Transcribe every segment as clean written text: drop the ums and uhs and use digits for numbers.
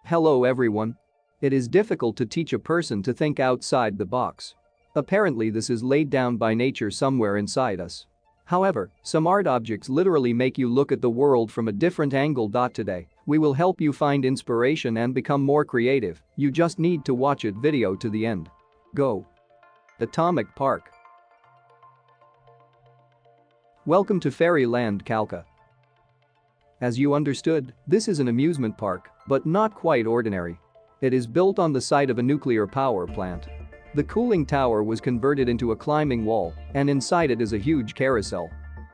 Hello everyone. It is difficult to teach a person to think outside the box. Apparently this is laid down by nature somewhere inside us. However, some art objects literally make you look at the world from a different angle. Today, we will help you find inspiration and become more creative. You just need to watch it video to the end. Go. Atomic Park. Welcome to Fairyland Calca. As you understood, this is an amusement park, but not quite ordinary. It is built on the site of a nuclear power plant. The cooling tower was converted into a climbing wall, and inside it is a huge carousel.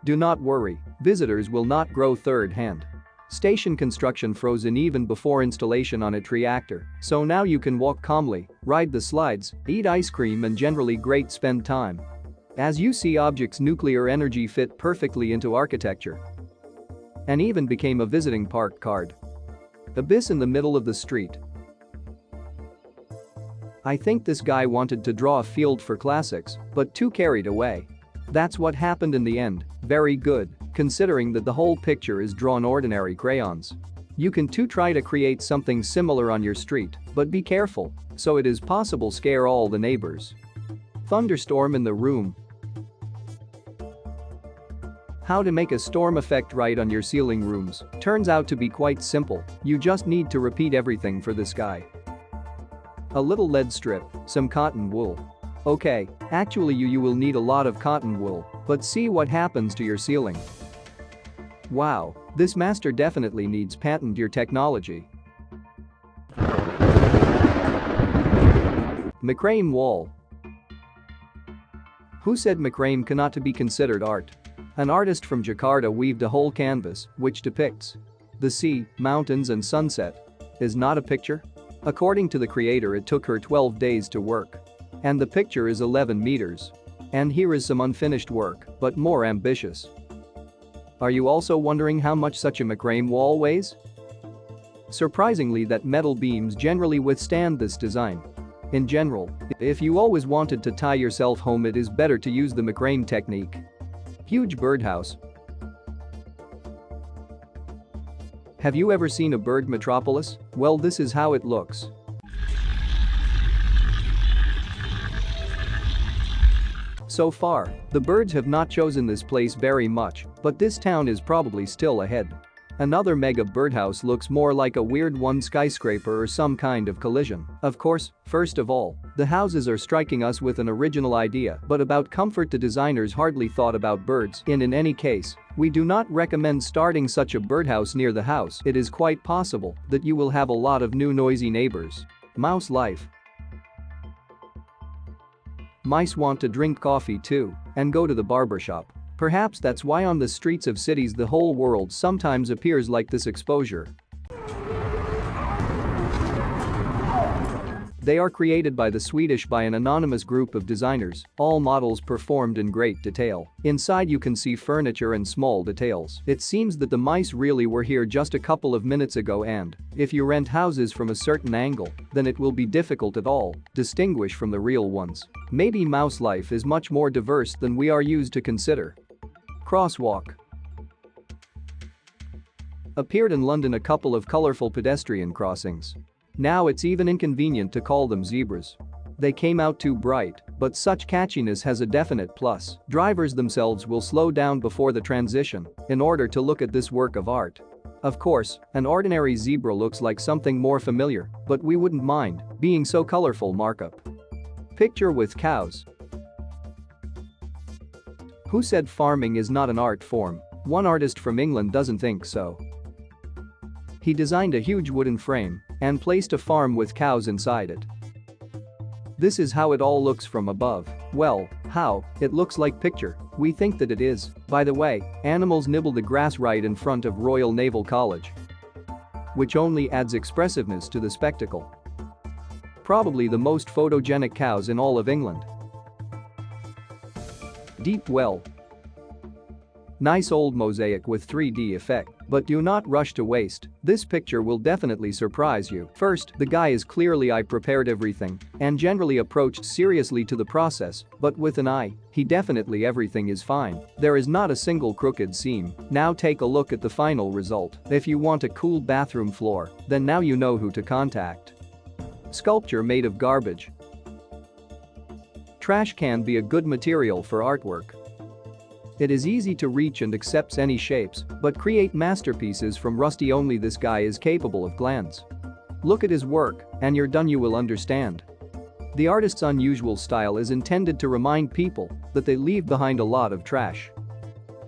Do not worry, visitors will not grow third hand. Station construction frozen even before installation on its reactor, so now you can walk calmly, ride the slides, eat ice cream and generally great spend time. As you see, objects nuclear energy fit perfectly into architecture and even became a visiting park card. Abyss in the middle of the street. I think this guy wanted to draw a field for classics, but too carried away. That's what happened in the end. Very good, considering that the whole picture is drawn ordinary crayons. You can too try to create something similar on your street, but be careful, so it is possible scare all the neighbors. Thunderstorm in the room. How to make a storm effect right on your ceiling rooms turns out to be quite simple. You just need to repeat everything for this guy. A little lead strip, some cotton wool. Okay, actually you will need a lot of cotton wool, but see what happens to your ceiling. Wow, this master definitely needs patent your technology. Macrame wall. Who said macrame cannot be considered art? An artist from Jakarta weaved a whole canvas which depicts the sea, mountains and sunset. Is not a picture? According to the creator, it took her 12 days to work. And the picture is 11 meters. And here is some unfinished work, but more ambitious. Are you also wondering how much such a macrame wall weighs? Surprisingly, that metal beams generally withstand this design. In general, if you always wanted to tie yourself home, it is better to use the macrame technique. Huge birdhouse. Have you ever seen a bird metropolis? Well, this is how it looks. So far, the birds have not chosen this place very much, but this town is probably still ahead. Another mega birdhouse looks more like a weird one skyscraper or some kind of collision. Of course, first of all, the houses are striking us with an original idea, but about comfort the designers hardly thought about birds. In any case, we do not recommend starting such a birdhouse near the house. It is quite possible that you will have a lot of new noisy neighbors. Mouse life. Mice want to drink coffee too and go to the barbershop. Perhaps that's why on the streets of cities the whole world sometimes appears like this exposure. They are created by the Swedish by an anonymous group of designers, all models performed in great detail. Inside you can see furniture and small details. It seems that the mice really were here just a couple of minutes ago, and if you rent houses from a certain angle, then it will be difficult at all distinguish from the real ones. Maybe mouse life is much more diverse than we are used to consider. Crosswalk. Appeared in London a couple of colorful pedestrian crossings. Now it's even inconvenient to call them zebras. They came out too bright, but such catchiness has a definite plus. Drivers themselves will slow down before the transition in order to look at this work of art. Of course, an ordinary zebra looks like something more familiar, but we wouldn't mind being so colorful. Markup. Picture with cows. Who said farming is not an art form? One artist from England doesn't think so. He designed a huge wooden frame and placed a farm with cows inside it. This is how it all looks from above. Well, how? It looks like picture. We think that it is. By the way, animals nibble the grass right in front of Royal Naval College, which only adds expressiveness to the spectacle. Probably the most photogenic cows in all of England. Deep well. Nice old mosaic with 3D effect. But do not rush to waste, this picture will definitely surprise you. First, the guy is clearly I prepared everything and generally approached seriously to the process, but with an eye, he definitely everything is fine. There is not a single crooked seam. Now take a look at the final result. If you want a cool bathroom floor, then now you know who to contact. Sculpture made of garbage. Trash can be a good material for artwork. It is easy to reach and accepts any shapes, but create masterpieces from rusty only this guy is capable of glance. Look at his work, and you're done you will understand. The artist's unusual style is intended to remind people that they leave behind a lot of trash.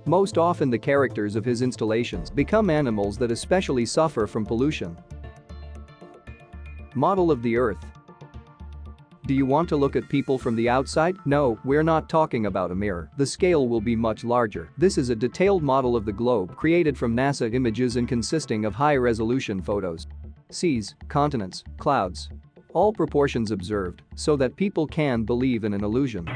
Most often the characters of his installations become animals that especially suffer from pollution. Model of the Earth. Do you want to look at people from the outside? No, we're not talking about a mirror. The scale will be much larger. This is a detailed model of the globe created from NASA images and consisting of high-resolution photos. Seas, continents, clouds. All proportions observed so that people can believe in an illusion.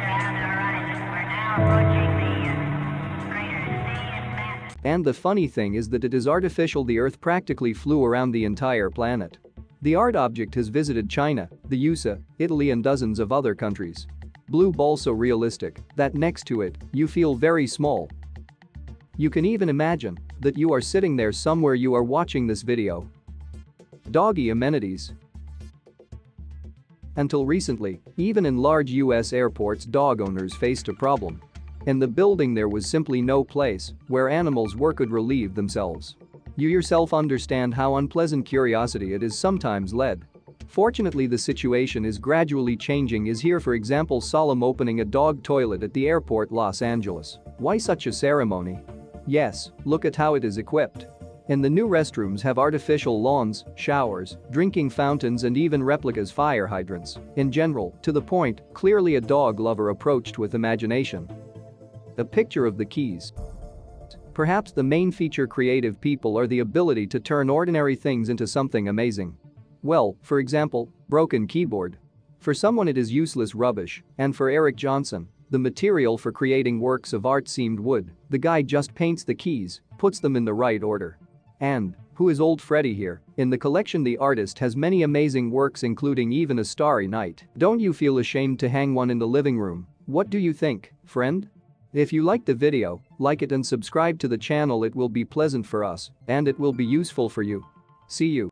And the funny thing is that it is artificial. The Earth practically flew around the entire planet. The art object has visited China, the USA, Italy and dozens of other countries. Blue ball so realistic that next to it, you feel very small. You can even imagine that you are sitting there somewhere you are watching this video. Doggy amenities. Until recently, even in large US airports dog owners faced a problem. In the building there was simply no place where animals could relieve themselves. You yourself understand how unpleasant curiosity it is sometimes led. Fortunately the situation is gradually changing is here for example solemn opening a dog toilet at the airport Los Angeles. Why such a ceremony? Yes, look at how it is equipped. And the new restrooms have artificial lawns, showers, drinking fountains and even replicas fire hydrants. In general, to the point, clearly a dog lover approached with imagination. A picture of the keys. Perhaps the main feature creative people are the ability to turn ordinary things into something amazing. Well, for example, broken keyboard. For someone it is useless rubbish, and for Eric Johnson, the material for creating works of art seemed wood. The guy just paints the keys, puts them in the right order. And who is old Freddy here? In the collection the artist has many amazing works including even a starry night. Don't you feel ashamed to hang one in the living room? What do you think, friend? If you liked the video, like it and subscribe to the channel. It will be pleasant for us and it will be useful for you. See you.